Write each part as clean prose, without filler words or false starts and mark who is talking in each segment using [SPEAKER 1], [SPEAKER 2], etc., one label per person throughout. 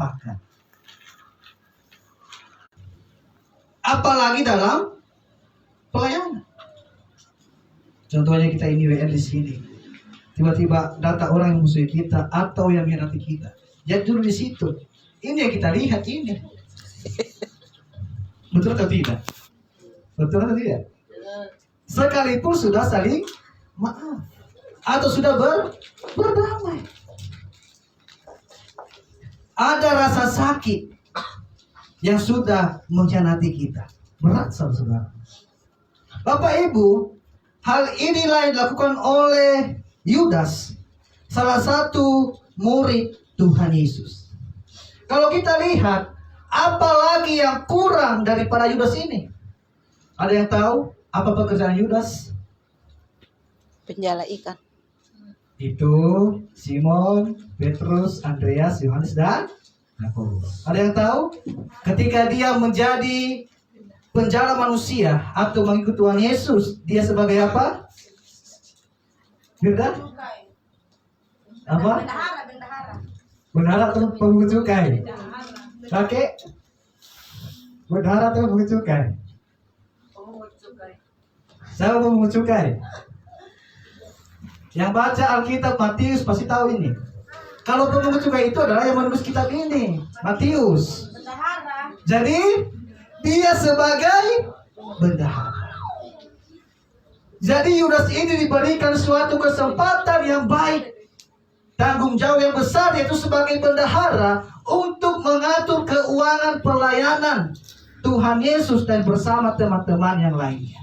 [SPEAKER 1] melupakan. Apalagi dalam pelayanan. Contohnya kita ini WR di sini. Tiba-tiba datang orang yang musuhi kita atau yang mengkhianati kita. Jadi dulu di situ. Ini yang kita lihat ini. Betul atau tidak? Betul atau tidak? Sekalipun sudah saling maaf atau sudah berdamai. Ada rasa sakit yang sudah mengkhianati kita. Berat saudara. Bapak Ibu, hal inilah yang dilakukan oleh Yudas, salah satu murid Tuhan Yesus. Kalau kita lihat, apalagi yang kurang daripada Yudas ini? Ada yang tahu apa pekerjaan Yudas?
[SPEAKER 2] Penjala ikan.
[SPEAKER 1] Itu Simon, Petrus, Andreas, Yohanes, dan Yakobus. Ada yang tahu? Ketika dia menjadi penjala manusia atau mengikut Tuhan Yesus, dia sebagai apa? Benda? Apa? Bendahara atau pemungut cukai? Kakek? Bendahara atau pemungut cukai? Saya pemungut cukai. Yang baca Alkitab Matius pasti tahu ini. Kalau pemungut cukai itu adalah yang menulis kitab ini, Matius. Jadi dia sebagai bendahara. Jadi Yudas ini diberikan suatu kesempatan yang baik, tanggung jawab yang besar, yaitu sebagai bendahara untuk mengatur keuangan pelayanan Tuhan Yesus dan bersama teman-teman yang lainnya.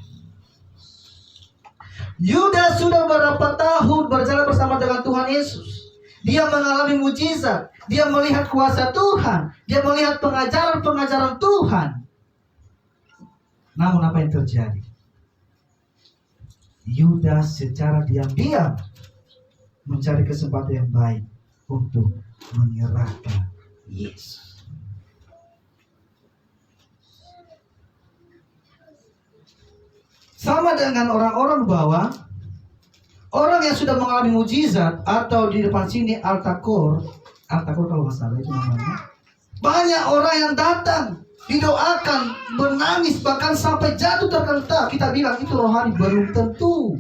[SPEAKER 1] Yudas sudah berapa tahun berjalan bersama dengan Tuhan Yesus. Dia mengalami mujizat, dia melihat kuasa Tuhan, dia melihat pengajaran-pengajaran Tuhan. Namun apa yang terjadi? Yudas secara diam-diam mencari kesempatan yang baik untuk menyerahkan Yesus. Sama dengan orang-orang bahwa orang yang sudah mengalami mujizat atau di depan sini Altakor kalau nggak salah itu namanya. Banyak orang yang datang, didoakan, menangis, bahkan sampai jatuh tergeletak. Kita bilang itu rohani, belum tentu.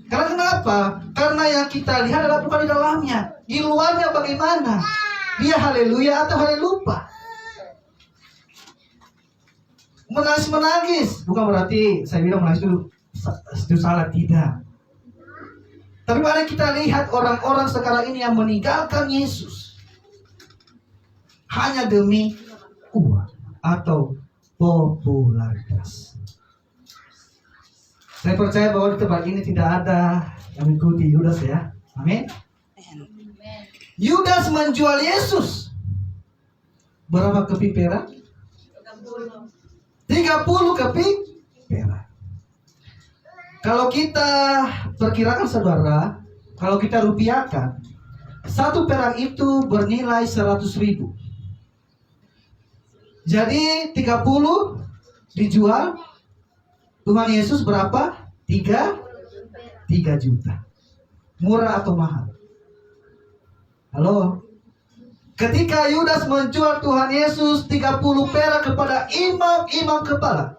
[SPEAKER 1] Karena kenapa? Karena yang kita lihat adalah bukan di dalamnya. Di luarnya bagaimana? Dia haleluya atau halelupa? Menangis. Bukan berarti saya bilang menangis itu salah, tidak. Tapi mari kita lihat orang-orang sekarang ini yang meninggalkan Yesus hanya demi uang atau popularitas. Saya percaya bahwa di tempat ini tidak ada yang mengikuti Yudas ya. Amin. Yudas menjual Yesus. Berapa keping perak? 30 keping perak. Kalau kita perkirakan saudara, kalau kita rupiahkan, satu perak itu bernilai 100.000. Jadi 30 dijual, Tuhan Yesus berapa? 3 juta. Murah atau mahal? Halo? Ketika Yudas menjual Tuhan Yesus 30 perak kepada imam kepala,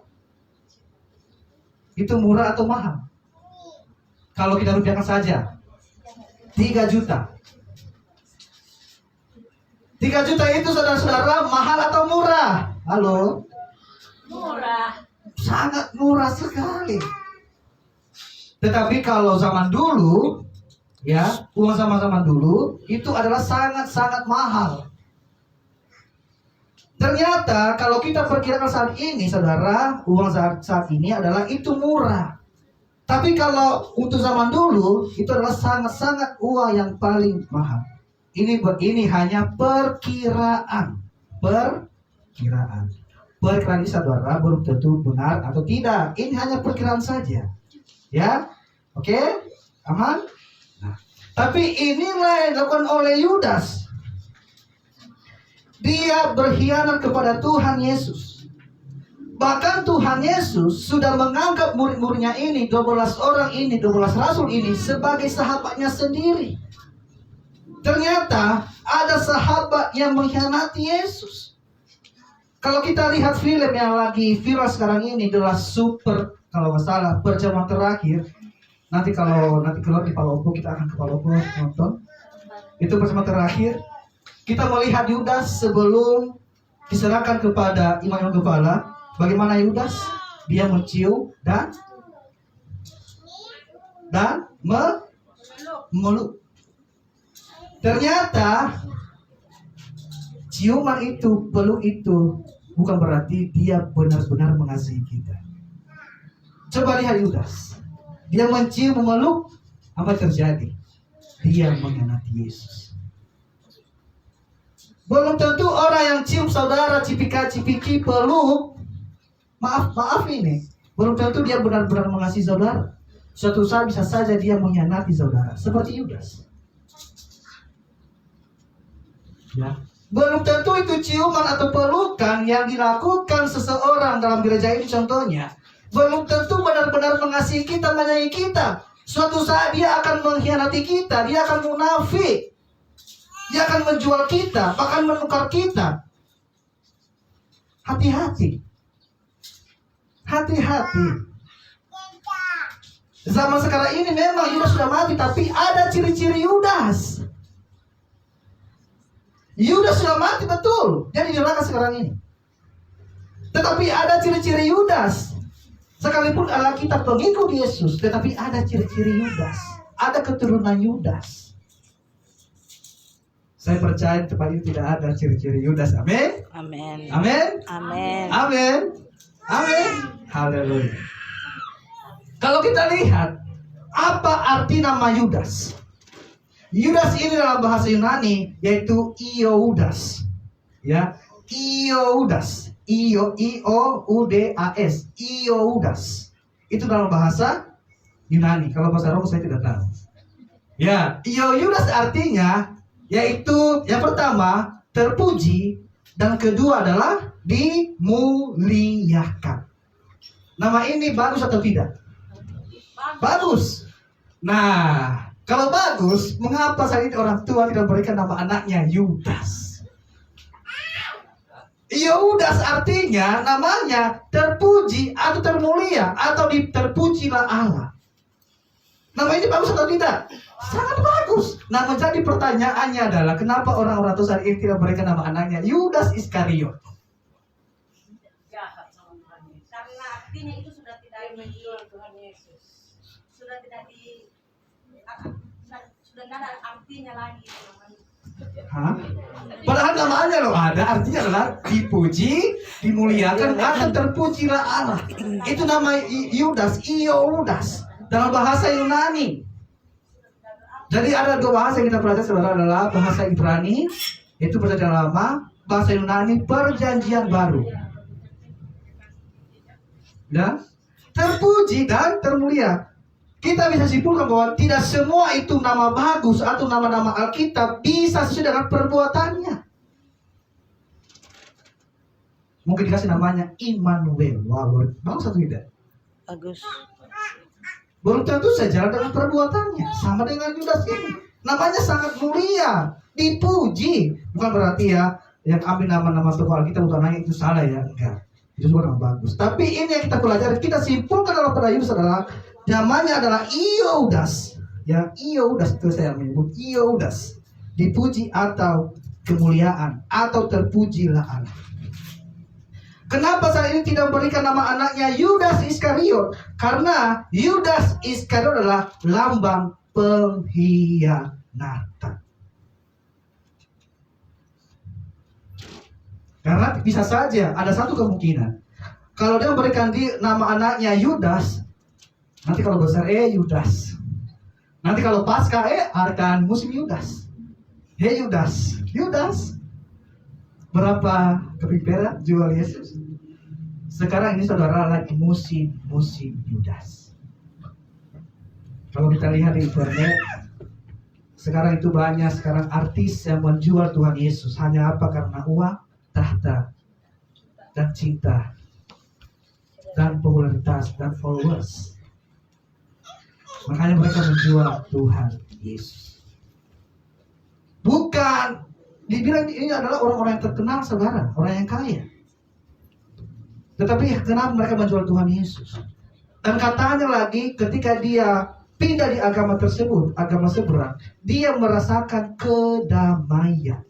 [SPEAKER 1] itu murah atau mahal? Kalau kita rupiahkan saja 3 juta. 3 juta itu saudara-saudara mahal atau murah? Halo?
[SPEAKER 2] Murah.
[SPEAKER 1] Sangat murah sekali. Tetapi kalau zaman dulu, ya, uang zaman dulu itu adalah sangat-sangat mahal. Ternyata kalau kita perkirakan saat ini, saudara, uang saat ini adalah itu murah. Tapi kalau untuk zaman dulu itu adalah sangat-sangat uang yang paling mahal. Ini hanya perkiraan. Perkiraan ini saudara belum tentu benar atau tidak. Ini hanya perkiraan saja. Ya, oke, aman. Nah, tapi inilah yang dilakukan oleh Yudas. Dia berkhianat kepada Tuhan Yesus. Bahkan Tuhan Yesus sudah menganggap murid-muridnya ini, 12 orang ini, 12 rasul ini sebagai sahabatnya sendiri. Ternyata ada sahabat yang mengkhianati Yesus. Kalau kita lihat film yang lagi viral sekarang ini adalah Super, kalau nggak salah, Perjamuan Terakhir. Nanti keluar di Palopo, kita akan ke Palopo nonton. Itu Perjamuan Terakhir. Kita melihat Yudas sebelum diserahkan kepada imam kepala. Bagaimana Yudas? Dia mencium dan memeluk. Ternyata ciuman itu, peluk itu bukan berarti dia benar-benar mengasihi kita. Coba lihat Yudas. Dia mencium, memeluk, apa terjadi? Dia mengkhianati Yesus. Belum tentu orang yang cium saudara, cipika-cipiki, peluk, maaf ini, belum tentu dia benar-benar mengasihi saudara. Suatu saat bisa saja dia mengkhianati saudara, seperti Yudas. Ya. Belum tentu itu ciuman atau pelukan yang dilakukan seseorang dalam gereja ini contohnya. Belum tentu benar-benar mengasihi kita, menyayangi kita. Suatu saat dia akan mengkhianati kita, dia akan munafik. Dia akan menjual kita, bahkan menukar kita. Hati-hati. Hati-hati. Zaman sekarang ini memang Yudas sudah mati, tapi ada ciri-ciri Yudas. Yudas sudah mati betul, dia di neraka sekarang ini. Tetapi ada ciri-ciri Yudas. Sekalipun Alkitab pengikut Yesus, tetapi ada ciri-ciri Yudas. Ada keturunan Yudas. Saya percaya tempat itu tidak ada ciri-ciri Yudas. Amin.
[SPEAKER 2] Amin.
[SPEAKER 1] Amin.
[SPEAKER 2] Amin.
[SPEAKER 1] Amin. Amin. Haleluya. Kalau kita lihat, apa arti nama Yudas? Yudas ini dalam bahasa Yunani yaitu Ioudas. Ya, Ioudas. Ioudas. Ioudas. Itu dalam bahasa Yunani. Kalau bahasa Romawi saya tidak tahu. Ya, Ioudas artinya yaitu yang pertama terpuji dan kedua adalah dimuliakan. Nama ini bagus atau tidak? Bagus. Nah, kalau bagus, mengapa saat itu orang tua tidak berikan nama anaknya Yudas? Yudas artinya namanya terpuji atau termulia atau terpujilah Allah. Nama ini bagus atau tidak? Sangat bagus. Nah, menjadi pertanyaannya adalah kenapa orang-orang tua saat ini tidak berikan nama anaknya Yudas Iskariot?
[SPEAKER 3] Karena artinya itu sudah tidak menjual Tuhan Yesus. Sudah tidak sudah tidak ada artinya lagi namanya.
[SPEAKER 1] Hah? Padahal namanya loh ada, artinya adalah dipuji, dimuliakan, akan terpujilah Allah. Itu nama Yudas, Ioudas dalam bahasa Yunani. Jadi ada dua bahasa yang kita pelajari saudara adalah bahasa Ibrani, itu Perjanjian Lama, bahasa Yunani Perjanjian Baru. Dan terpuji dan termulia. Kita bisa simpulkan bahwa tidak semua itu nama bagus atau nama-nama Alkitab bisa sesuai dengan perbuatannya. Mungkin dikasih namanya Immanuel. Wow, bagus atau tidak?
[SPEAKER 2] Bagus.
[SPEAKER 1] Belum tentu sejalan dengan perbuatannya. Sama dengan Yudas ini. Namanya sangat mulia, dipuji. Bukan berarti ya yang ambil nama-nama tokoh Alkitab untuk anaknya itu salah ya. Enggak. Itu juga bagus. Tapi ini yang kita pelajari, kita simpulkan dalam pada Yudas adalah namanya adalah Ioudas. Ya, Ioudas itu saya menyebut Ioudas. Dipuji atau kemuliaan atau terpujilah Allah. Kenapa saat ini tidak memberikan nama anaknya Yudas Iskariot? Karena Yudas Iskariot adalah lambang pengkhianatan. Karena bisa saja ada satu kemungkinan. Kalau dia memberikan nama anaknya Yudas, nanti kalau besar Yudas. Nanti kalau pasca akan musim Yudas. Yudas. Yudas. Berapa keping perak jual Yesus? Sekarang ini saudara lagi musim Yudas. Kalau kita lihat di internet, sekarang itu banyak sekarang artis yang menjual Tuhan Yesus. Hanya apa? Karena uang, tahta, dan cinta, dan popularitas, dan followers. Makanya mereka menjual Tuhan Yesus. Dibilang ini adalah orang-orang yang terkenal, saudara, orang yang kaya. Tetapi kenapa mereka menjual Tuhan Yesus? Dan katanya lagi ketika dia pindah di agama tersebut, agama seberang, dia merasakan kedamaian.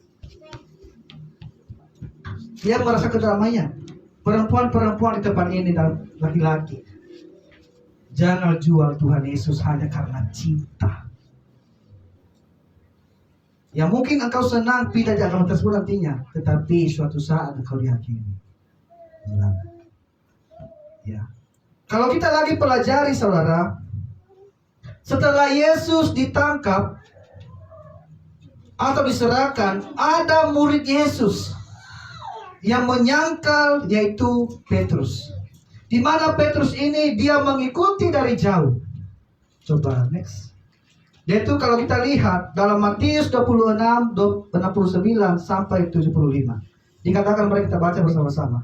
[SPEAKER 1] Dia merasa kedamaian. Perempuan-perempuan di tempat ini dan laki-laki, jangan jual Tuhan Yesus hanya karena cinta. Ya mungkin engkau senang pindah di agama tersebut nantinya, tetapi suatu saat engkau dihakimi. Ya. Kalau kita lagi pelajari, saudara, setelah Yesus ditangkap atau diserahkan, ada murid Yesus yang menyangkal, yaitu Petrus. Di mana Petrus ini dia mengikuti dari jauh. Coba next. Yaitu kalau kita lihat dalam Matius 26, 69 sampai 75. Dikatakan, mari kita baca bersama-sama.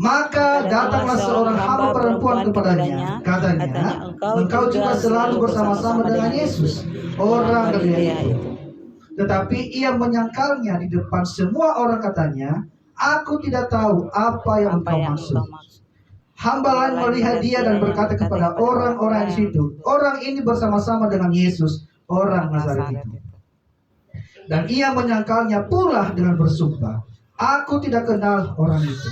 [SPEAKER 1] Maka datanglah seorang hamba perempuan kepadanya, katanya, engkau juga selalu bersama-sama dengan Yesus, orang Galilea itu. Tetapi ia menyangkalnya di depan semua orang, katanya, aku tidak tahu apa yang engkau maksud. Hamba lain melihat dia dan berkata kepada orang-orang di situ, orang ini bersama-sama dengan Yesus, orang Nazaret itu. Dan ia menyangkalnya pula dengan bersumpah, aku tidak kenal orang itu.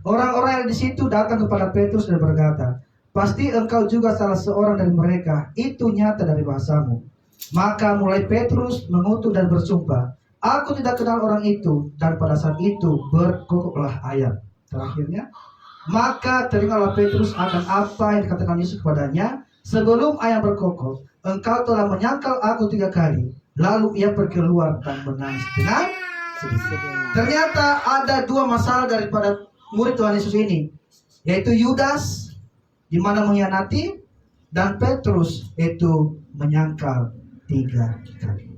[SPEAKER 1] Orang-orang yang di situ datang kepada Petrus dan berkata, pasti engkau juga salah seorang dari mereka, itu nyata dari bahasamu. Maka mulai Petrus mengutuk dan bersumpah, aku tidak kenal orang itu. Dan pada saat itu berkokoklah ayam. Terakhirnya, maka teringatlah Petrus akan apa yang dikatakan Yesus kepadanya, sebelum ayam berkokok, engkau telah menyangkal aku 3 kali. Lalu ia pergi keluar dan menangis dengan sedih. Ternyata ada 2 masalah daripada murid Tuhan Yesus ini, yaitu Yudas di mana mengkhianati, dan Petrus itu menyangkal 3 kali.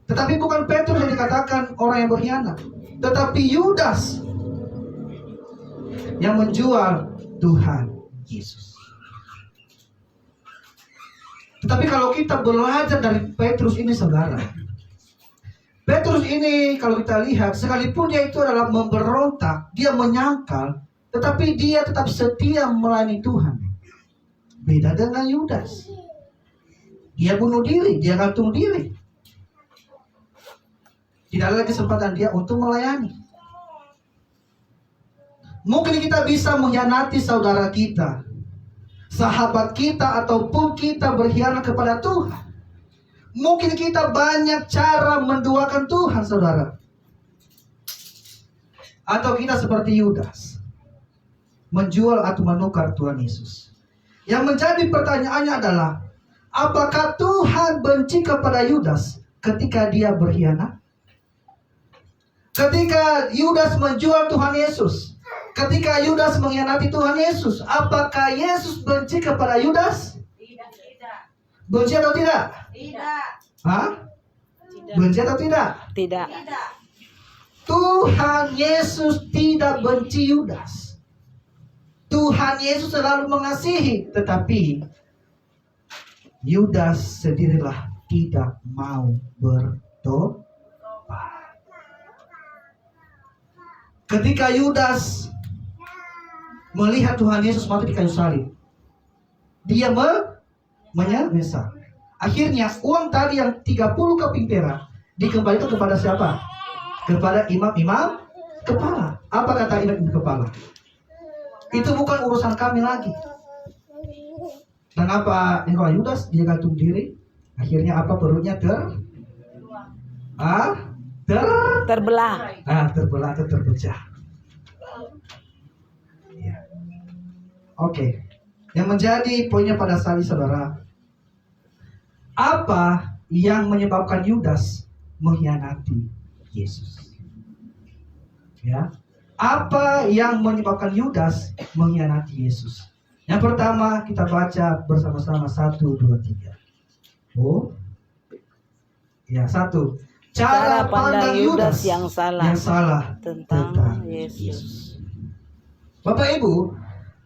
[SPEAKER 1] Tetapi bukan Petrus yang dikatakan orang yang berkhianat, tetapi Yudas yang menjual Tuhan Yesus. Tetapi kalau kita belajar dari Petrus ini, saudara, Petrus ini kalau kita lihat, sekalipun dia itu adalah memberontak, dia menyangkal, tetapi dia tetap setia melayani Tuhan. Beda dengan Yudas. Dia bunuh diri, dia gantung diri. Tidak ada kesempatan dia untuk melayani. Mungkin kita bisa mengkhianati saudara kita, sahabat kita, ataupun kita berkhianat kepada Tuhan. Mungkin kita banyak cara menduakan Tuhan, saudara. Atau kita seperti Yudas, menjual atau menukar Tuhan Yesus. Yang menjadi pertanyaannya adalah, apakah Tuhan benci kepada Yudas ketika dia berkhianat? Ketika Yudas menjual Tuhan Yesus, ketika Yudas mengkhianati Tuhan Yesus, apakah Yesus benci kepada Yudas?
[SPEAKER 3] Tidak.
[SPEAKER 1] Benci atau tidak?
[SPEAKER 3] Tidak.
[SPEAKER 1] Hah? Benci atau tidak?
[SPEAKER 2] Tidak.
[SPEAKER 3] Tidak.
[SPEAKER 1] Tuhan Yesus tidak benci Yudas. Tuhan Yesus selalu mengasihi, tetapi Yudas sendirilah tidak mau bertobat. Ketika Yudas melihat Tuhan Yesus mati di kayu salib, dia menyesal. Akhirnya uang tadi yang 30 keping perak dikembalikan kepada siapa? Kepada imam-imam kepala. Apa kata imam kepala? Itu bukan urusan kami lagi. Dan apa yang kalau Yudas dia gantung diri, akhirnya apa, perutnya
[SPEAKER 2] terbelah.
[SPEAKER 1] Terbelah atau terpecah. Ya. Oke. Yang menjadi poinnya pada saat ini, saudara, apa yang menyebabkan Yudas mengkhianati Yesus? Ya. Apa yang menyebabkan Yudas mengkhianati Yesus? Yang pertama kita baca bersama-sama 1, 2, 3. Oh. Ya, 1. Cara pandang Yudas
[SPEAKER 2] yang salah
[SPEAKER 1] tentang Yesus. Bapak Ibu,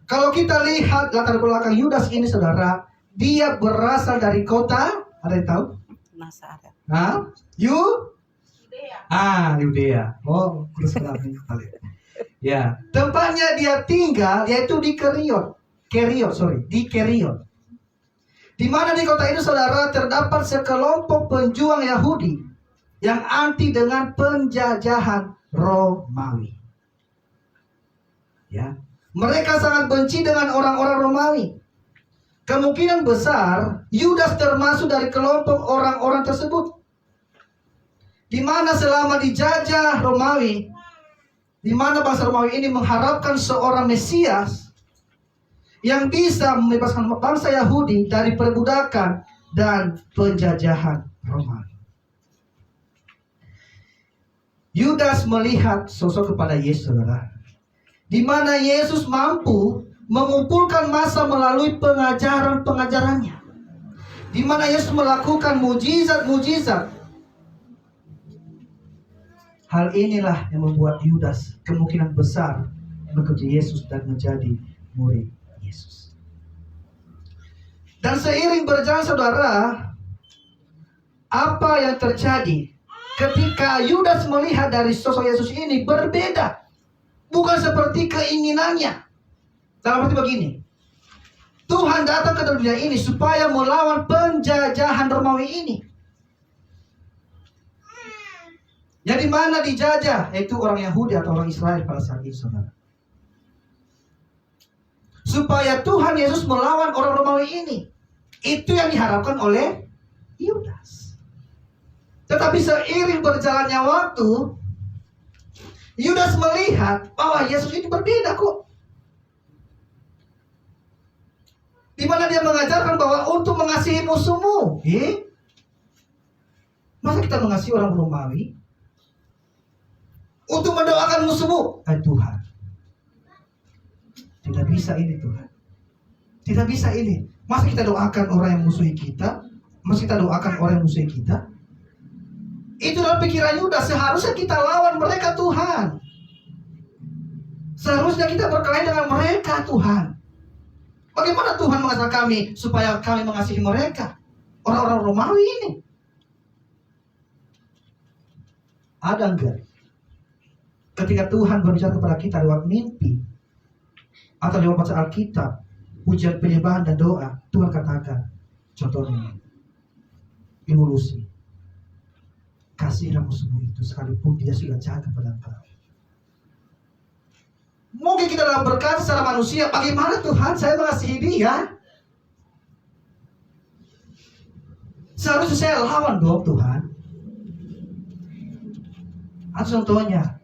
[SPEAKER 1] kalau kita lihat latar belakang Yudas ini, saudara, dia berasal dari kota, ada yang tahu?
[SPEAKER 2] Nazaret.
[SPEAKER 1] Hah?
[SPEAKER 3] Yudea.
[SPEAKER 1] Yudea. Oh, terus kali. Ya, tempatnya dia tinggal yaitu di Keriot. Di Keriot. Di mana di kota itu saudara terdapat sekelompok penjuang Yahudi yang anti dengan penjajahan Romawi. Ya, mereka sangat benci dengan orang-orang Romawi. Kemungkinan besar Yudas termasuk dari kelompok orang-orang tersebut. Di mana selama dijajah Romawi, di mana bangsa Romawi ini mengharapkan seorang Mesias yang bisa membebaskan bangsa Yahudi dari perbudakan dan penjajahan Romawi. Yudas melihat sosok kepada Yesus, saudara, di mana Yesus mampu mengumpulkan massa melalui pengajarannya, di mana Yesus melakukan mujizat-mujizat. Hal inilah yang membuat Yudas kemungkinan besar mengikuti Yesus dan menjadi murid Yesus. Dan seiring berjalan saudara, apa yang terjadi ketika Yudas melihat dari sosok Yesus ini berbeda, bukan seperti keinginannya. Dalam arti begini, Tuhan datang ke dunia ini supaya melawan penjajahan Romawi ini. Yang dimana dijajah yaitu orang Yahudi atau orang Israel pada saat itu, saudara. Supaya Tuhan Yesus melawan orang Romawi ini. Itu yang diharapkan oleh Yudas. Tetapi seiring berjalannya waktu, Yudas melihat bahwa Yesus ini berbeda kok. Di mana dia mengajarkan bahwa untuk mengasihi musuhmu. Masa kita mengasihi orang Romawi? Untuk mendoakan musuhmu. Tuhan, tidak bisa ini Tuhan. Tidak bisa ini. Masa kita doakan orang yang musuhi kita? Masa kita doakan orang yang musuhi kita? Itu dalam pikiran Yudas. Seharusnya kita lawan mereka Tuhan. Seharusnya kita berkelahi dengan mereka Tuhan. Bagaimana Tuhan mengajar kami supaya kami mengasihi mereka? Orang-orang Romawi ini. Ada enggak? Ketika Tuhan berbicara kepada kita lewat mimpi atau lewat baca Alkitab, ujian penyembahan dan doa, Tuhan katakan, contohnya, ilusi, kasihlah musuhmu itu sekalipun dia sudah jahat kepada engkau. Mungkin kita dalam berkata secara manusia, bagaimana Tuhan saya mengasihi dia? Seharusnya saya lawan dong Tuhan. Atau contohnya,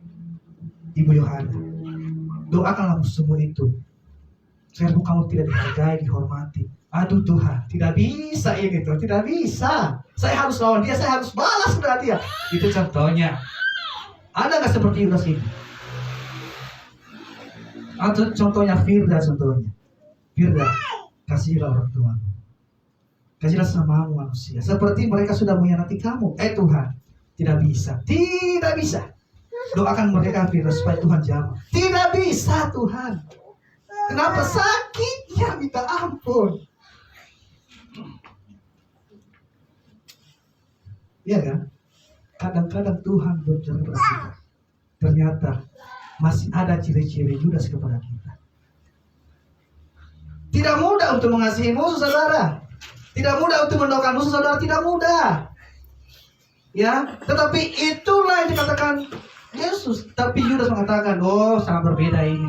[SPEAKER 1] Ibu Yohana, doakanlah musuhmu itu, supaya kamu tidak dihargai, dihormati. Aduh Tuhan, tidak bisa ini Tuhan, tidak bisa. Saya harus lawan dia, saya harus balas berarti ya. Itu contohnya. Ada nggak seperti Yudas ini? Atau contohnya Firda, Firda, kasihlah orang tuamu, kasihlah samamu manusia, seperti mereka sudah mengkhianati kamu. Tuhan, tidak bisa. Doakan mereka Firda supaya Tuhan jamah. Tidak bisa Tuhan. Kenapa? Sakitnya minta ampun. Iya kan? Kadang-kadang Tuhan berbicara kepada kita, ternyata masih ada ciri-ciri Yudas kepada kita. Tidak mudah untuk mengasihi musuh saudara. Tidak mudah untuk mendoakan musuh saudara. Tidak mudah. Ya, tetapi itulah yang dikatakan Yesus. Tapi Yudas mengatakan, oh sangat berbeda ini.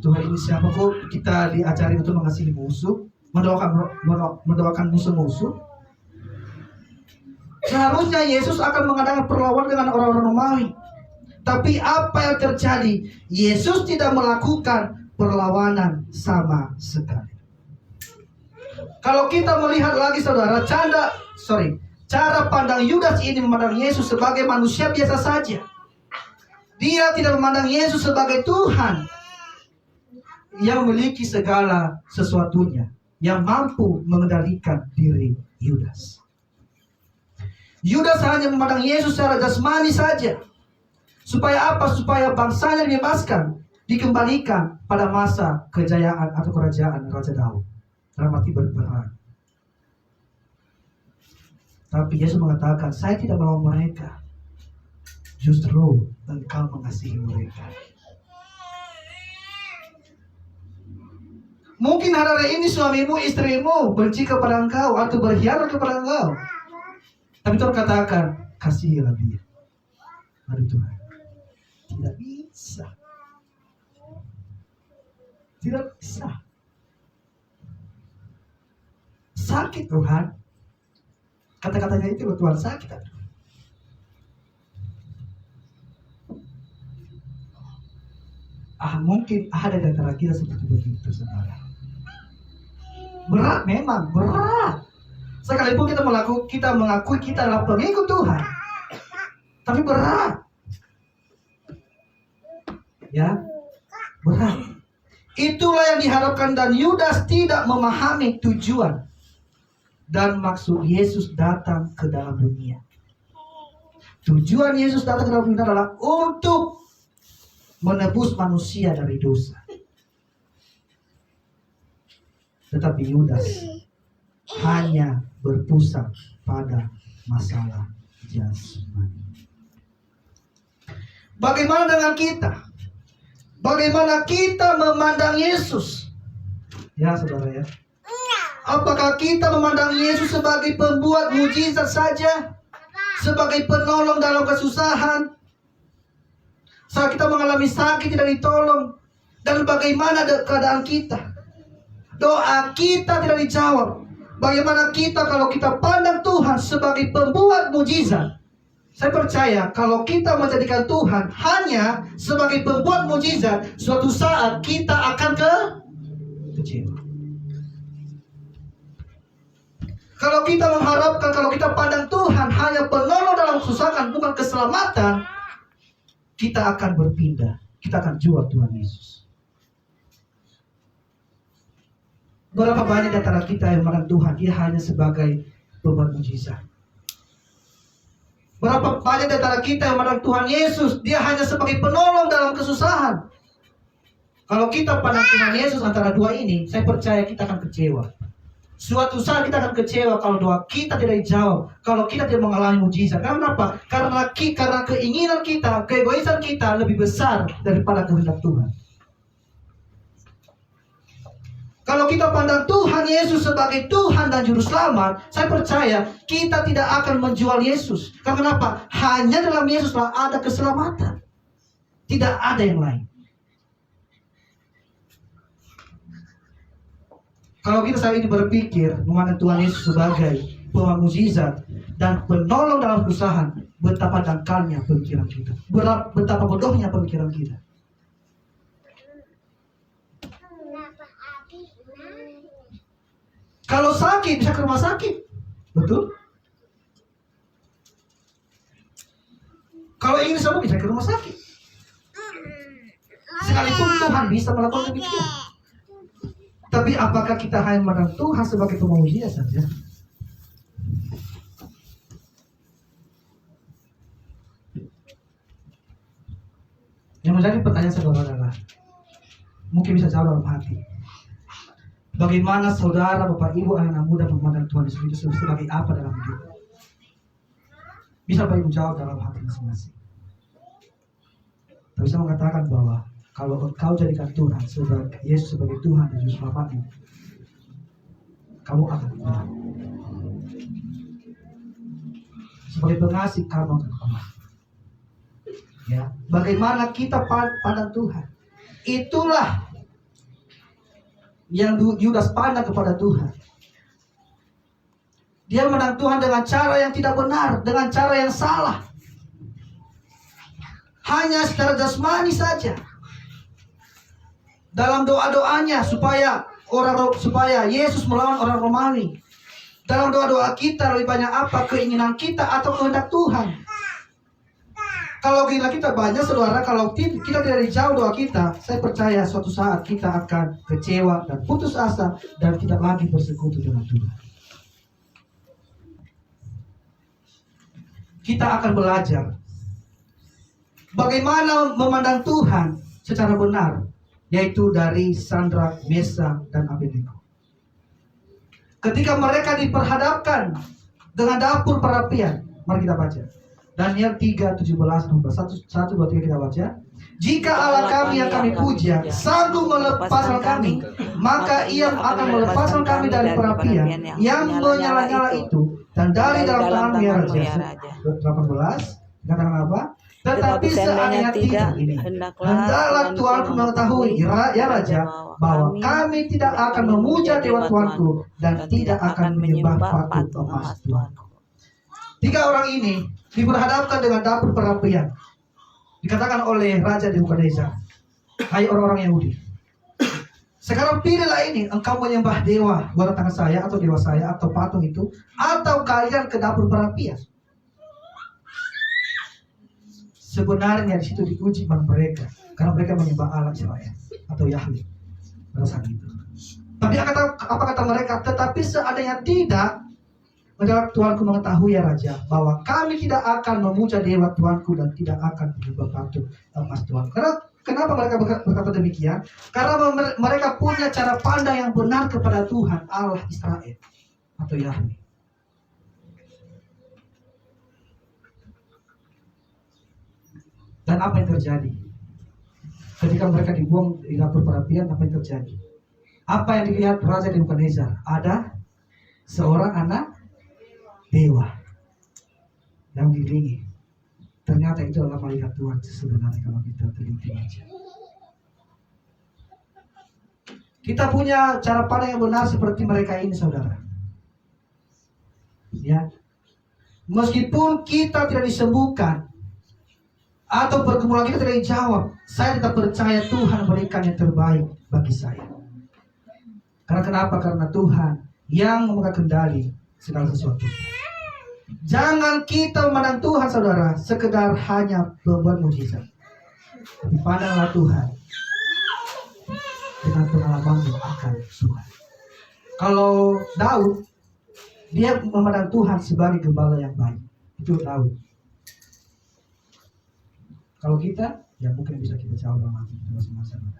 [SPEAKER 1] Tuhan ini siapa kok kita diajari untuk mengasihi musuh, mendoakan musuh-musuh. Seharusnya Yesus akan mengadakan perlawanan dengan orang-orang Romawi. Tapi apa yang terjadi? Yesus tidak melakukan perlawanan sama sekali. Kalau kita melihat lagi saudara, cara pandang Yudas ini memandang Yesus sebagai manusia biasa saja. Dia tidak memandang Yesus sebagai Tuhan yang memiliki segala sesuatunya, yang mampu mengendalikan diri Yudas. Yudas hanya memandang Yesus secara jasmani saja. Supaya apa? Supaya bangsanya dibebaskan, dikembalikan pada masa kejayaan atau kerajaan Raja Daud. Dalam arti berperang. Tapi Yesus mengatakan, saya tidak melawan mereka. justru engkau mengasihi mereka. Mungkin hari ini suamimu, istrimu benci kepada engkau atau berkhianat kepada engkau. Tapi Tuhan katakan, kasihilah dia. Aduh Tuhan, tidak bisa. Tidak bisa. Sakit Tuhan. Kata-katanya itu loh Tuhan, sakit. Mungkin ada di antara kita seperti begitu, saudara. Berat memang, berat. Sekalipun kita mengakui kita adalah pengikut Tuhan, tapi berat. Ya, berat. Itulah yang diharapkan, dan Yudas tidak memahami tujuan dan maksud Yesus datang ke dalam dunia. Tujuan Yesus datang ke dalam dunia adalah untuk menebus manusia dari dosa. Tetapi Yudas hanya berpusat pada masalah jasmani. Bagaimana dengan kita? Bagaimana kita memandang Yesus? Ya saudara ya. Apakah kita memandang Yesus sebagai pembuat mujizat saja? Sebagai penolong dalam kesusahan? Saat kita mengalami sakit tidak ditolong. Dan bagaimana keadaan kita? Doa kita tidak dijawab. Bagaimana kita kalau kita pandang Tuhan sebagai pembuat mujizat? Saya percaya kalau kita menjadikan Tuhan hanya sebagai pembuat mujizat, suatu saat kita akan kecewa. Kalau kita mengharapkan, kalau kita pandang Tuhan hanya penolong dalam kesusahan, bukan keselamatan, kita akan berpindah. Kita akan jual Tuhan Yesus. Berapa banyak di antara kita yang memandang Tuhan dia hanya sebagai pembuat mujizat? Berapa banyak di antara kita yang memandang Tuhan Yesus dia hanya sebagai penolong dalam kesusahan? Kalau kita pandang Tuhan Yesus antara dua ini, saya percaya kita akan kecewa. Suatu saat kita akan kecewa kalau doa kita tidak dijawab, kalau kita tidak mengalami mujizat. Kenapa? Karena keinginan kita, keegoisan kita lebih besar daripada kehendak Tuhan. Kalau kita pandang Tuhan Yesus sebagai Tuhan dan Juru Selamat, saya percaya kita tidak akan menjual Yesus. Karena apa? Hanya dalam Yesuslah ada keselamatan. Tidak ada yang lain. Kalau kita saat ini berpikir memandang Tuhan Yesus sebagai pembawa mujizat dan penolong dalam kesusahan, betapa dangkalnya pemikiran kita. Betapa bodohnya pemikiran kita. Kalau sakit bisa ke rumah sakit, betul? Kalau ingin sembuh bisa ke rumah sakit. Sekalipun Tuhan bisa melakukan demikian. Tapi apakah kita hanya memandang Tuhan sebagai pemujizat saja? Yang menjadi pertanyaan saudara adalah, mungkin bisa jawab dalam hati. Bagaimana saudara, bapak, ibu, anak-anak muda memandang Tuhan Yesus itu sebagai apa dalam hidup? Bisa bapak ibu jawab dalam hati masing-masing. Tapi saya mengatakan bahwa kalau engkau jadikan Tuhan sebagai Yesus sebagai Tuhan dan Juru Selamatmu, kamu akan kuat. Sebagai pengasih, kamu akan kuat. Ya, bagaimana kita pandang Tuhan? Itulah yang Yudas pandang kepada Tuhan. Dia memandang Tuhan dengan cara yang tidak benar, dengan cara yang salah. Hanya secara jasmani saja. Dalam doa-doanya supaya Yesus melawan orang Romawi. Dalam doa-doa kita lebih banyak apa? Keinginan kita atau kehendak Tuhan? Kalau keinginan kita banyak, saudara, kalau kita tidak dijauh doa kita, saya percaya suatu saat kita akan kecewa dan putus asa dan tidak lagi bersekutu dengan Tuhan. Kita akan belajar bagaimana memandang Tuhan secara benar, yaitu dari Sadrak, Mesak, dan Abednego. Ketika mereka diperhadapkan dengan dapur perapian, mari kita baca. Daniel 3:17-18. 1, 2, 3 kita baca. Jika Allah kami yang kami puja sanggup melepaskan kami, maka Ia akan melepaskan kami dari perapian yang menyala-nyala itu dan dari dalam tangan ya Raja. 18 katakan apa? Tetapi seandainya tidak ini, hendaklah Tuanku mengetahui ya Raja, bahwa kami tidak akan memuja dewa Tuanku dan tidak akan menyembah patung emas Tuanku. 3 orang ini diperhadapkan dengan dapur perapian. Dikatakan oleh Raja Nebukadnezar, hai orang-orang Yahudi, sekarang pilihlah ini, engkau menyembah dewa luar tangan saya atau dewa saya atau patung itu, atau kalian ke dapur perapian. Sebenarnya di situ diuji iman mereka, karena mereka menyembah Allah Israel atau Yahweh pada saat itu. Tapi apa kata mereka? Tetapi seandainya tidak, adalah Tuanku mengetahui ya Raja, bahwa kami tidak akan memuja dewa Tuanku dan tidak akan menyembah patung emas Tuhan. Kenapa mereka berkata demikian? Karena mereka punya cara pandang yang benar kepada Tuhan Allah Israel atau Yahweh. Dan apa yang terjadi? Ketika mereka dibuang di dapur perapian, apa yang terjadi? Apa yang dilihat Raja Nebukadnezar? Ada seorang anak dewa yang diiringi. Ternyata itu adalah malaikat Tuhan sebenarnya kalau kita teliti aja. Kita punya cara pandang yang benar seperti mereka ini, saudara. Ya, meskipun kita tidak disembuhkan atau pergumulan kita tidak dijawab, saya tetap percaya Tuhan memberikan yang terbaik bagi saya. Karena kenapa? Karena Tuhan yang memegang kendali segala sesuatu. Jangan kita memandang Tuhan, saudara, sekedar hanya membuat mujizat. Tapi pandanglah Tuhan dengan pengalamanmu akan Tuhan. Kalau Daud, dia memandang Tuhan sebagai gembala yang baik. Itu Daud. Kalau kita, ya mungkin bisa kita jawab dalam hati kita masing-masing.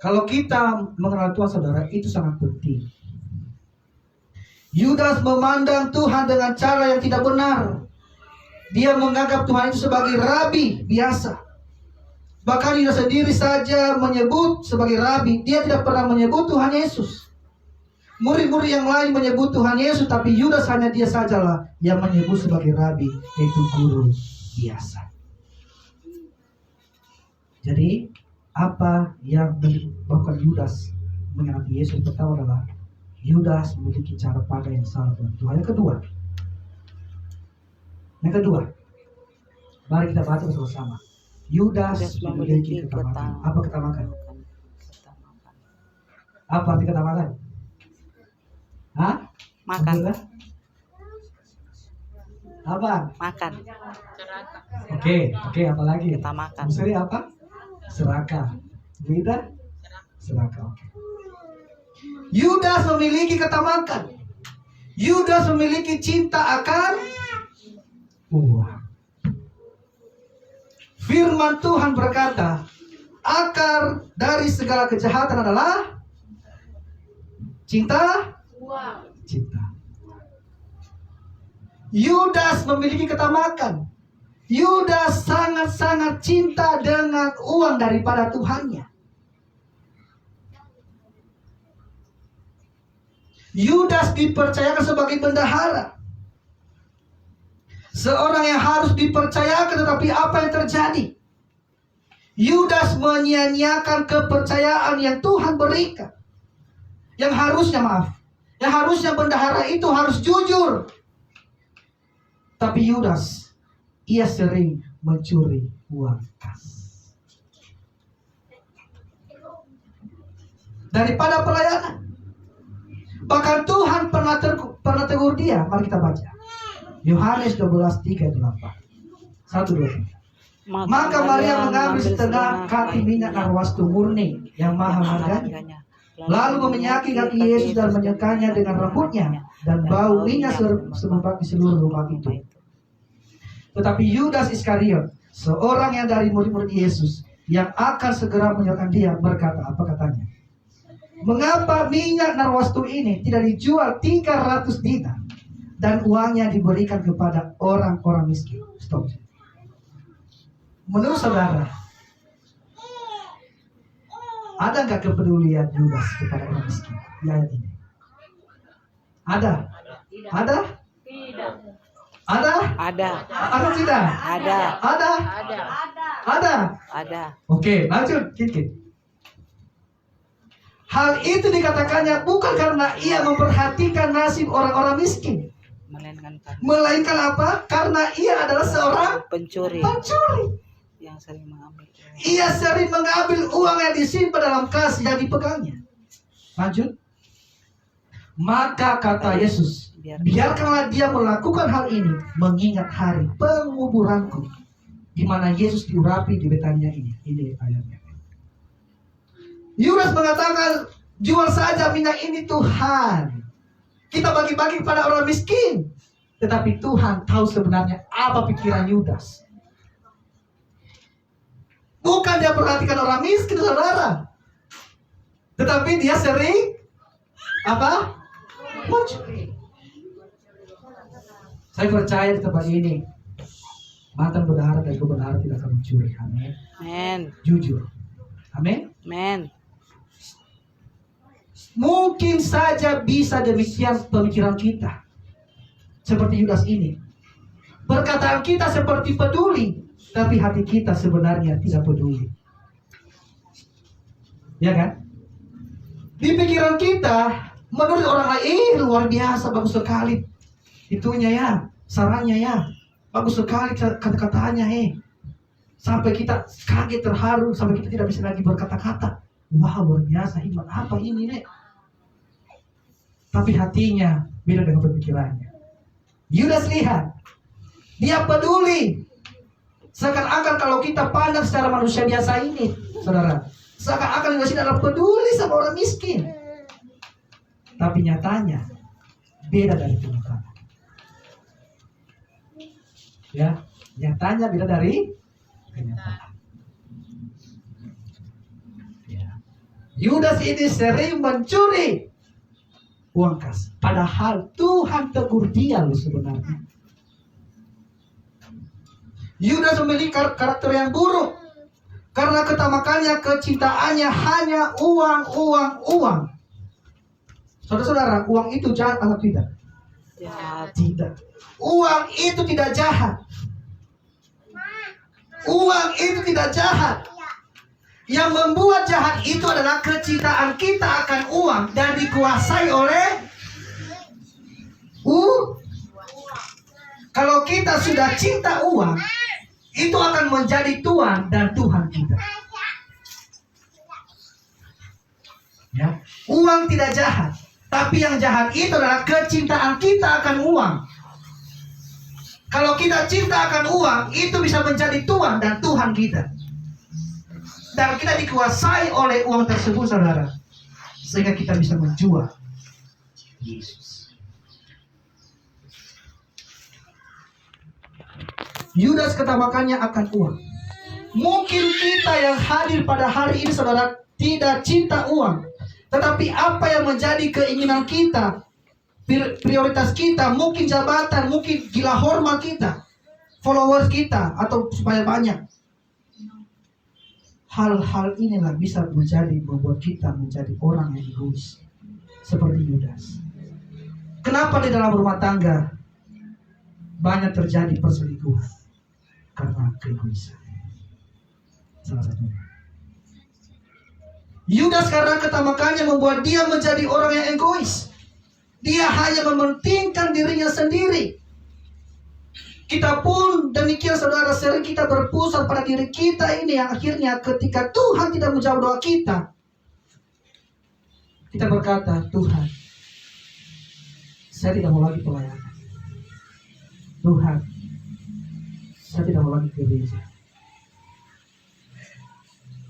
[SPEAKER 1] Kalau kita mengenal Tuhan, saudara, itu sangat penting. Yudas memandang Tuhan dengan cara yang tidak benar. Dia menganggap Tuhan itu sebagai rabi biasa. Bahkan Yudas sendiri saja menyebut sebagai rabi. Dia tidak pernah menyebut Tuhan Yesus. Murid-murid yang lain menyebut Tuhan Yesus, tapi Yudas hanya dia sajalah yang menyebut sebagai rabi, yaitu guru biasa. Jadi apa yang menyebabkan Yudas mengingati Yesus? Pertama adalah Yudas memiliki cara pandang yang salah dengan Tuhan. Yang kedua, mari kita baca bersama-sama. Yudas memiliki ketamakan. Apa ketamakan? Apa arti ketamakan? Hah?
[SPEAKER 2] Makan.
[SPEAKER 1] Apa?
[SPEAKER 2] Makan.
[SPEAKER 1] Oke, apa lagi?
[SPEAKER 2] Ketamakan.
[SPEAKER 1] Maksudnya apa? Serakah. Beda? Serakah. Oke. Yudas memiliki ketamakan. Yudas memiliki cinta akan uang. Firman Tuhan berkata, akar dari segala kejahatan adalah cinta. Cinta. Yudas memiliki ketamakan. Yudas sangat-sangat cinta dengan uang daripada Tuhannya. Yudas dipercayakan sebagai bendahara, seorang yang harus dipercayakan, tetapi apa yang terjadi? Yudas menyia-nyiakan kepercayaan yang Tuhan berikan. Yang harusnya bendahara itu harus jujur. Tapi Yudas, ia sering mencuri uang kas. Daripada pelayanan. Bahkan Tuhan pernah tegur dia. Mari kita baca. Yohanes 12:3-8. 1, 2, 3. Maka Maria mengambil setengah kati minyak narwastu murni yang mahal harganya, lalu meminyaki kaki Yesus dan menyekanya dengan rambutnya, dan bau minyak semempat di seluruh rumah itu. Tetapi Yudas Iskariot, seorang yang dari murid-murid Yesus yang akan segera menyerahkan dia, berkata, apa katanya? Mengapa minyak narwastu ini tidak dijual 300 dinar dan uangnya diberikan kepada orang-orang miskin. Stop. Menurut saudara, ada nggak kepedulian Yudas kepada orang miskin di ayat ini? Ada? Ada?
[SPEAKER 3] Tidak.
[SPEAKER 1] Ada?
[SPEAKER 2] Ada.
[SPEAKER 1] Atau tidak?
[SPEAKER 2] Ada.
[SPEAKER 1] Ada?
[SPEAKER 3] Ada.
[SPEAKER 1] Ada?
[SPEAKER 2] Ada.
[SPEAKER 1] Oke, lanjut. Kit. Hal itu dikatakannya bukan karena ia memperhatikan nasib orang-orang miskin, melainkan apa? Karena ia adalah seorang
[SPEAKER 2] pencuri yang sering mengambil.
[SPEAKER 1] Ia sering mengambil uang yang disimpan dalam kas yang dipegangnya. Lanjut. Maka kata Yesus, biarkanlah dia melakukan hal ini mengingat hari penguburanku, di mana Yesus diurapi di Betania ini. Ini ayatnya. Yudas mengatakan, jual saja minyak ini Tuhan. Kita bagi-bagi kepada orang miskin. Tetapi Tuhan tahu sebenarnya apa pikiran Yudas. Bukan dia perhatikan orang miskin, saudara. Tetapi dia sering apa? Mencuri. Saya percaya di tempat ini mantan bendahara dan ibu bendahara tidak akan mencuri. Amin.
[SPEAKER 2] Amin.
[SPEAKER 1] Jujur. Amin.
[SPEAKER 2] Amin.
[SPEAKER 1] Mungkin saja bisa demikian pemikiran kita. Seperti Yudas ini. Perkataan kita seperti peduli, tapi hati kita sebenarnya tidak peduli. Ya kan? Di pikiran kita, menurut orang lain, luar biasa, bagus sekali. Itunya ya, sarannya ya. Bagus sekali kata-katanya. Sampai kita kaget, terharu, sampai kita tidak bisa lagi berkata-kata. Wah, luar biasa, hikmat apa ini, Nek? Tapi hatinya beda dengan pemikirannya. Yudas lihat, dia peduli. Seakan-akan kalau kita pandang secara manusia biasa ini, saudara, seakan-akan Yudas tidak peduli sama orang miskin. Tapi nyatanya beda dari kenyataan. Ya, nyatanya beda dari kenyataan. Ya. Yudas ini sering mencuri uang kas. Padahal Tuhan tegur dia loh sebenarnya. Yudas memiliki karakter yang buruk. Karena ketamakannya, kecintaannya hanya uang. Saudara-saudara, uang itu jahat atau tidak?
[SPEAKER 2] Jahat.
[SPEAKER 1] Tidak. Uang itu tidak jahat. Uang itu tidak jahat. Yang membuat jahat itu adalah kecintaan kita akan uang dan dikuasai oleh Kalau kita sudah cinta uang, itu akan menjadi tuan dan Tuhan kita. Ya, uang tidak jahat, tapi yang jahat itu adalah kecintaan kita akan uang. Kalau kita cinta akan uang, itu bisa menjadi tuan dan Tuhan kita. Dan kita dikuasai oleh uang tersebut, saudara. Sehingga kita bisa menjual Yesus. Yudas ketamakannya akan uang. Mungkin kita yang hadir pada hari ini, saudara, tidak cinta uang. Tetapi apa yang menjadi keinginan kita, prioritas kita, mungkin jabatan, mungkin gila hormat kita, followers kita, atau supaya banyak. Hal-hal inilah bisa membuat kita menjadi orang yang egois. Seperti Yudas. Kenapa di dalam rumah tangga banyak terjadi perselingkuhan? Karena keegoisan. Salah satunya. Yudas karena ketamakannya membuat dia menjadi orang yang egois. Dia hanya mementingkan dirinya sendiri. Kita pun demikian, saudara, sering kita berpusat pada diri kita ini yang akhirnya ketika Tuhan tidak menjawab doa kita, kita berkata, Tuhan, saya tidak mau lagi pelayanan. Tuhan, saya tidak mau lagi ke gereja.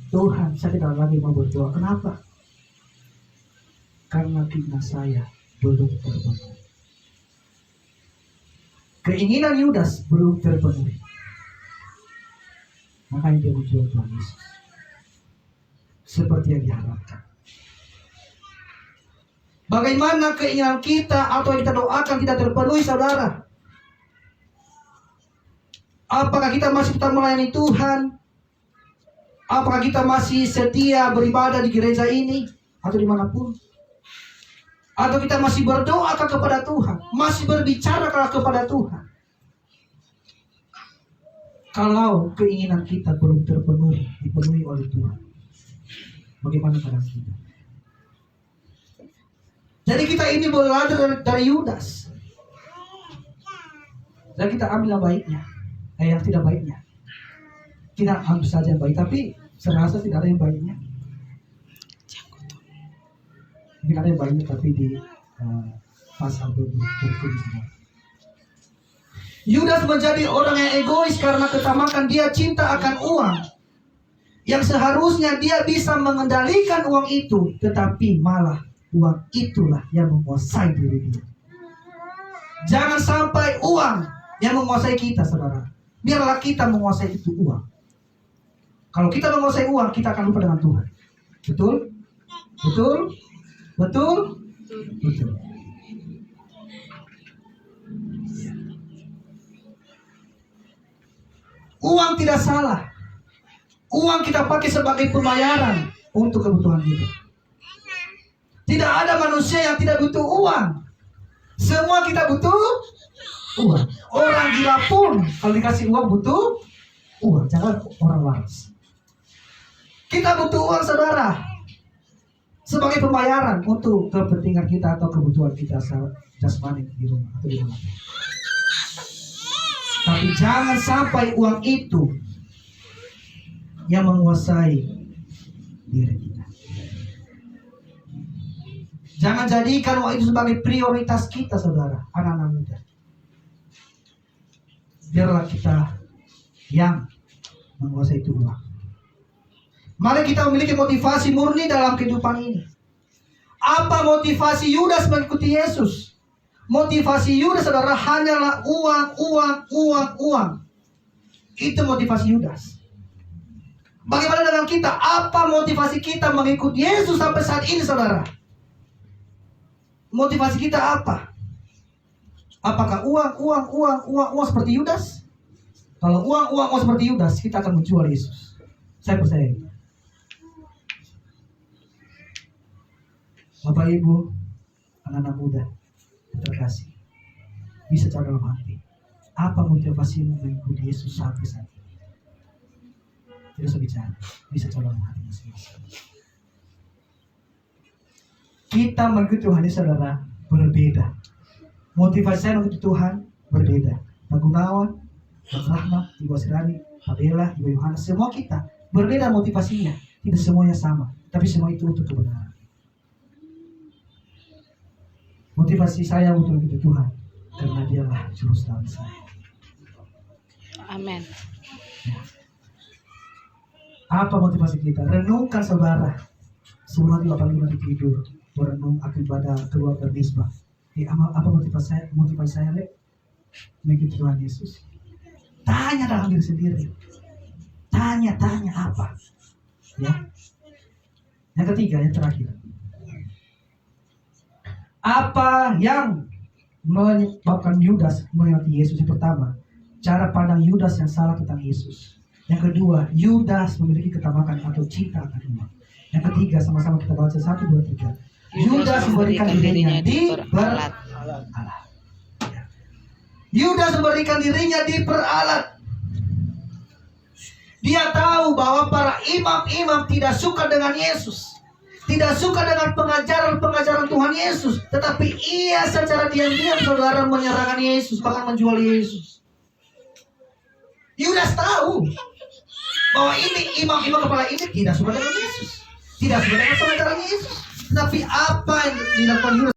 [SPEAKER 1] Tuhan, saya tidak lagi mau berdoa. Kenapa? Karena keinginan saya belum terpenuhi. Keinginan Yudas belum terpenuhi. Makanya dia menjual Tuhan Yesus. Seperti yang diharapkan. Bagaimana keinginan kita atau yang kita doakan tidak terpenuhi, saudara? Apakah kita masih tetap melayani Tuhan? Apakah kita masih setia beribadah di gereja ini atau dimanapun? Atau kita masih berdoa kepada Tuhan, masih berbicara kepada Tuhan? Kalau keinginan kita belum dipenuhi oleh Tuhan, bagaimana keadaan kita? Jadi kita ini belajar dari Yudas. Dan kita ambil yang baiknya, yang tidak baiknya. Kita ambil saja yang baik, tapi saya rasa tidak ada yang baiknya. Mungkin ada yang baiknya, tapi di pasal berikutnya. Yudas menjadi orang yang egois karena ketamakan dia cinta akan uang. Yang seharusnya dia bisa mengendalikan uang itu, tetapi malah uang itulah yang menguasai diri dia. Jangan sampai uang yang menguasai kita, saudara. Biarlah kita menguasai itu uang. Kalau kita menguasai uang, kita akan lupa dengan Tuhan. Betul? Betul? Betul? Betul. Uang tidak salah. Uang kita pakai sebagai pembayaran untuk kebutuhan kita. Tidak ada manusia yang tidak butuh uang. Semua kita butuh uang. Orang gila pun kalau dikasih uang butuh uang. Jangan orang waras. Kita butuh uang, saudara, sebagai pembayaran untuk kepentingan kita atau kebutuhan kita jasmani di rumah atau di mana. Tapi jangan sampai uang itu yang menguasai diri kita. Jangan jadikan uang itu sebagai prioritas kita, saudara, anak-anak muda. Biarlah kita yang menguasai itu uang. Mari kita memiliki motivasi murni dalam kehidupan ini. Apa motivasi Yudas mengikuti Yesus? Motivasi Yudas, saudara, hanyalah uang. Itu motivasi Yudas. Bagaimana dengan kita? Apa motivasi kita mengikuti Yesus sampai saat ini, saudara? Motivasi kita apa? Apakah uang seperti Yudas? Kalau uang seperti Yudas, kita akan menjual Yesus. Saya percaya itu. Bapak Ibu, anak-anak muda terkasih, bisa cari dalam hati, apa motivasimu mengikuti Yesus sampai saat ini? Tidak usah bicara, bisa cari dalam hati masing-masing. Kita mengikuti Tuhan ini, saudara, berbeda. Motivasi saya mengikuti Tuhan berbeda. Pak Gunawan, Pak Rahmat, Ibu Asrani, Pak Bella, Ibu Yohana, semua kita berbeda motivasinya. Tidak semuanya sama, tapi semua itu untuk kebenaran. Motivasi saya untuk mengikuti Tuhan karena dialah juru selamat saya.
[SPEAKER 2] Amin.
[SPEAKER 1] Apa motivasi kita? Renungkan, saudara. Sebelum nanti Bapak Ibu nanti tidur, merenung akibat keluar dari misbah. Apa motivasi saya, Lek? Mengikuti Tuhan Yesus. Tanya dalam diri sendiri. Tanya apa? Ya. Yang ketiga, yang terakhir. Apa yang menyebabkan Yudas mengikuti Yesus? Yang pertama, cara pandang Yudas yang salah tentang Yesus. Yang kedua, Yudas memiliki ketamakan atau cinta akan uang. Yang ketiga, sama-sama kita baca 1, 2, 3. Yudas memberikan dirinya diperalat. Yudas memberikan dirinya diperalat. Dia tahu bahwa para imam-imam tidak suka dengan Yesus. Tidak suka dengan pengajaran Tuhan Yesus. Tetapi ia secara diam-diam, saudara, menyerahkan Yesus, bahkan menjual Yesus. Yudas tahu bahwa ini imam-imam kepala ini tidak suka dengan Yesus. Tidak suka dengan pengajaran Yesus. Tetapi apa yang dilakukan Yudas?